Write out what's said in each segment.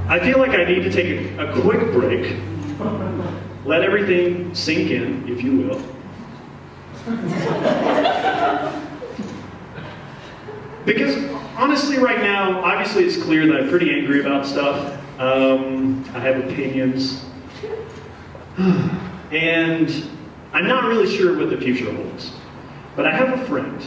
I feel like I need to take a quick break, let everything sink in, if you will. Because honestly right now, obviously it's clear that I'm pretty angry about stuff. I have opinions. And I'm not really sure what the future holds. But I have a friend.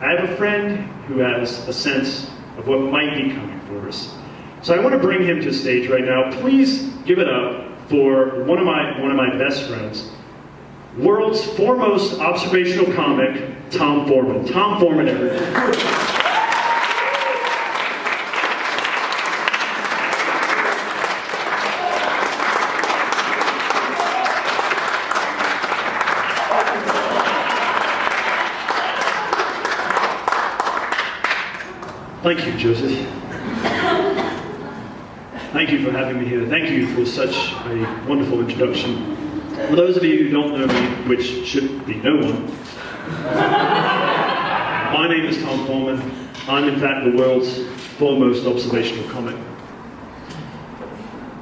I have a friend who has a sense of what might be coming for us. So I want to bring him to the stage right now. Please give it up for one of my best friends, world's foremost observational comic, Tom Foreman. Tom Foreman, everybody. Thank you, Joseph. Thank you for having me here. Thank you for such a wonderful introduction. For those of you who don't know me, which should be no one, my name is Tom Foreman. I'm in fact the world's foremost observational comic.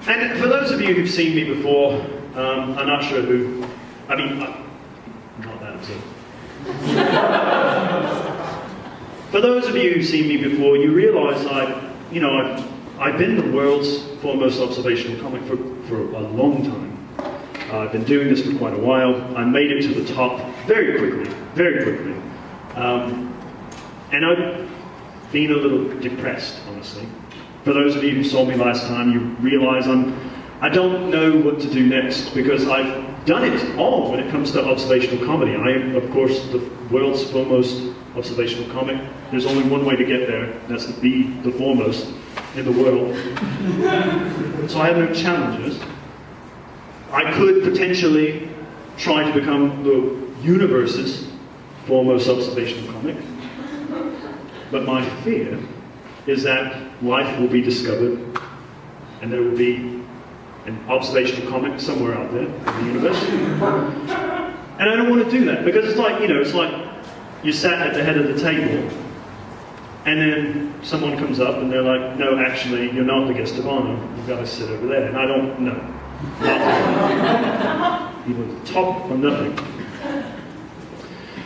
And for those of you who've seen me before, I'm not sure who, not that absurd. For those of you who've seen me before, you realize I've been the world's foremost observational comic for a long time. I've been doing this for quite a while. I made it to the top very quickly. And I've been a little depressed, honestly. For those of you who saw me last time, you realize I don't know what to do next because I've done it all when it comes to observational comedy. I am, of course, the world's foremost observational comic. There's only one way to get there, that's to be the foremost in the world. So I have no challenges. I could potentially try to become the universe's foremost observational comic. But my fear is that life will be discovered and there will be an observational comic somewhere out there in the universe. And I don't want to do that because it's like you sat at the head of the table and then someone comes up and they're like, no, actually, you're not the guest of honor. You've got to sit over there. And I don't know. Either top or nothing.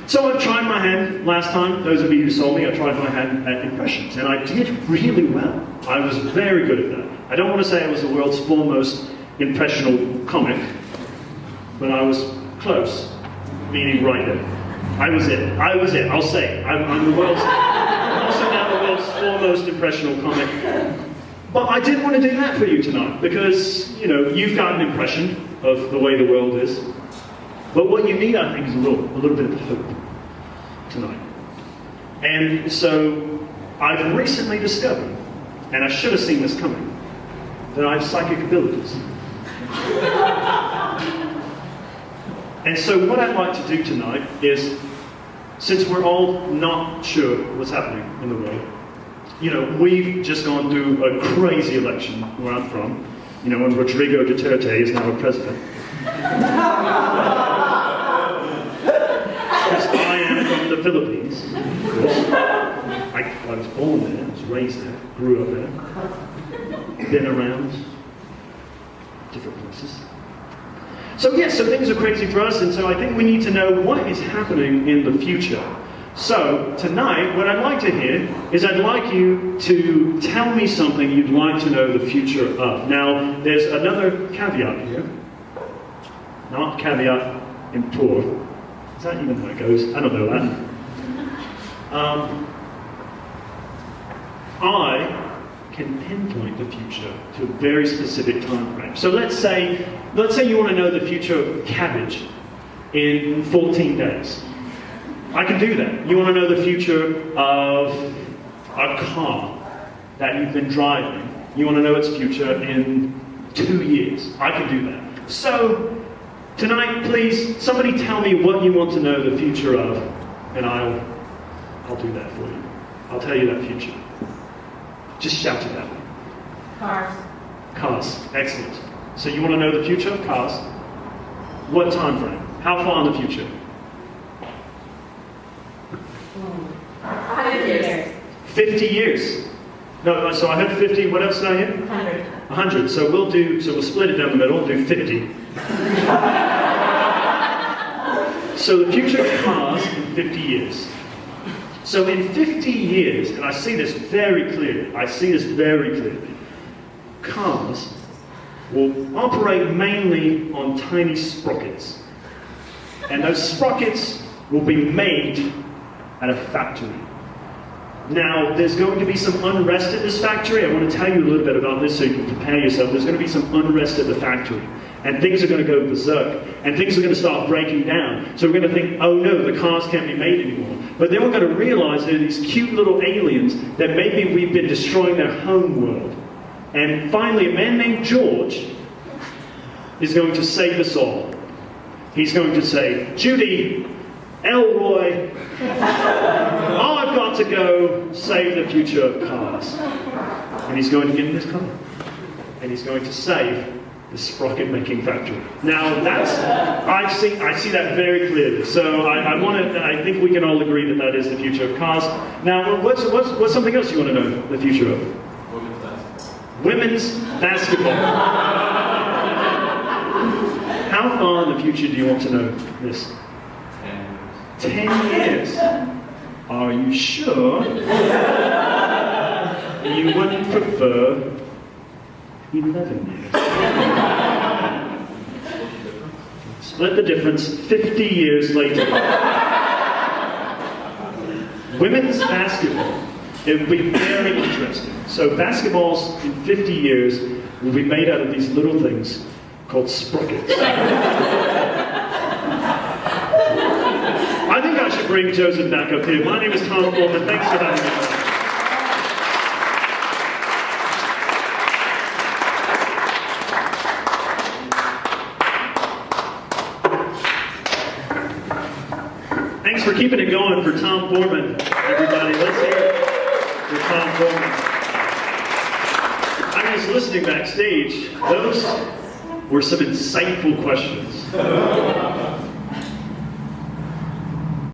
So I tried my hand last time. Those of you who saw me, I tried my hand at impressions. And I did really well. I was very good at that. I don't want to say I was the world's foremost impressional comic, but I was close, meaning right there. I was it. I'll say. I'm the world's, also now the world's foremost impressional comic. But I didn't want to do that for you tonight because, you've got an impression of the way the world is. But what you need, I think, is a little bit of hope tonight. And so I've recently discovered, and I should have seen this coming, that I have psychic abilities. And so what I'd like to do tonight is, since we're all not sure what's happening in the world, we've just gone through a crazy election where I'm from, and Rodrigo Duterte is now a president. Because I am from the Philippines, of course. I was born there, I was raised there, grew up there, been around different places. So things are crazy for us, and so I think we need to know what is happening in the future. So tonight, what I'd like to hear is I'd like you to tell me something you'd like to know the future of. Now, there's another caveat here. Not caveat emptor. Is that even how it goes? I don't know that. I can pinpoint the future to a very specific time frame. So let's say you want to know the future of cabbage in 14 days. I can do that. You want to know the future of a car that you've been driving. You want to know its future in 2 years. I can do that. So tonight, please, somebody tell me what you want to know the future of, and I'll do that for you. I'll tell you that future. Just shout it out. Cars. Cars. Excellent. So you want to know the future of cars? What time frame? How far in the future? 100 years. 50 years. No, so I heard 50. What else did I hear? 100. 100. So we'll split it down the middle. Do 50. So the future of cars in 50 years. So in 50 years, and I see this very clearly. Cars will operate mainly on tiny sprockets. And those sprockets will be made at a factory. Now, there's going to be some unrest at this factory. I want to tell you a little bit about this so you can prepare yourself. There's going to be some unrest at the factory. And things are going to go berserk. And things are going to start breaking down. So we're going to think, oh no, the cars can't be made anymore. But then we're going to realize there are these cute little aliens that maybe we've been destroying their home world. And finally, a man named George is going to save us all. He's going to say, Judy, Elroy, I've got to go save the future of cars. And he's going to get in his car. And he's going to save the sprocket making factory. Now I see that very clearly. So I think we can all agree that that is the future of cars. Now what's something else you want to know the future of? Women's basketball. How far in the future do you want to know this? 10 years. Are you sure you wouldn't prefer 11 years? Split the difference 50 years later. Women's basketball. It will be very interesting. So basketballs in 50 years will be made out of these little things called sprockets. I think I should bring Joseph back up here. My name is Tom Foreman. Thanks for having me. Thanks for keeping it going for Tom Foreman, everybody. Let's hear it for Tom Foreman. I was listening backstage. Those were some insightful questions.